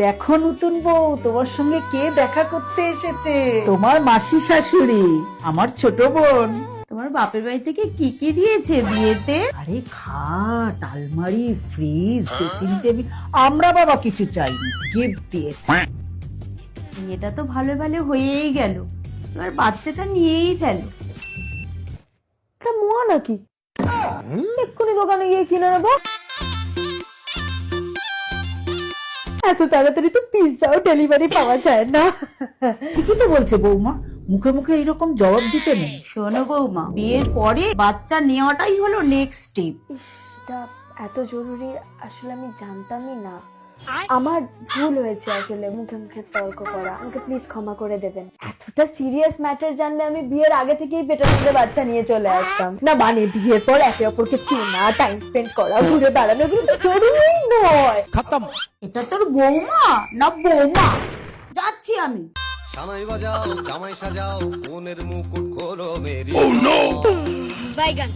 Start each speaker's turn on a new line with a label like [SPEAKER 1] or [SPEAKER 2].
[SPEAKER 1] দেখো নতুন বউ, তোমার সঙ্গে কে দেখা করতে এসেছে? তোমার মাসি শাশুড়ি, আমার ছোট বোন।
[SPEAKER 2] তোমার বাপের বাড়ি থেকে কি কি দিয়েছে বিয়েতে?
[SPEAKER 1] আরে খাট, আলমারি, ফ্রিজ, ড্রেসিং টেবিল, আমরা বাবা কিছু চাইনি, গিফট দিয়েছে।
[SPEAKER 2] এটা তো ভালো ভালো হয়েই গেল, এবার বাচ্চাটা নিয়েই ফেলো।
[SPEAKER 3] এটা মোয়া নাকি? এক্ষুনি দোকানে গিয়ে কিনে নেবো। এত তাড়াতাড়ি তো পিৎজাও ডেলিভারি পাওয়া যায় না।
[SPEAKER 1] ঠিকই তো বলছে বৌমা, মুখে মুখে এরকম জবাব দিতে নেই।
[SPEAKER 2] শোনো বৌমা, বিয়ের পরে বাচ্চা নেওয়াটাই হলো নেক্সট স্টেপ।
[SPEAKER 3] এটা এত জরুরি আসলে আমি জানতামই না। আমার ভুল হয়েছে আসলে মুখে মুখে তর্ক করা। আমাকে প্লিজ ক্ষমা করে দেবেন। এতটা সিরিয়াস ম্যাটার জানলে আমি বিয়ের আগে থেকেই পেটের মধ্যে বাচ্চা নিয়ে চলে আসতাম না। মানে বিয়ের পর একে অপরকে চেনা, টাইম স্পেন্ড করা, ঘুরে বেড়ানো, এগুলো তো জরুরি নয়।
[SPEAKER 2] এটা তোর বৌমা না বৌমা? যাচ্ছি আমি।
[SPEAKER 4] সানাই বাজাও, জামাই সাজাও, কোনের মুকুট খোলো মেরি।
[SPEAKER 5] বাইগান।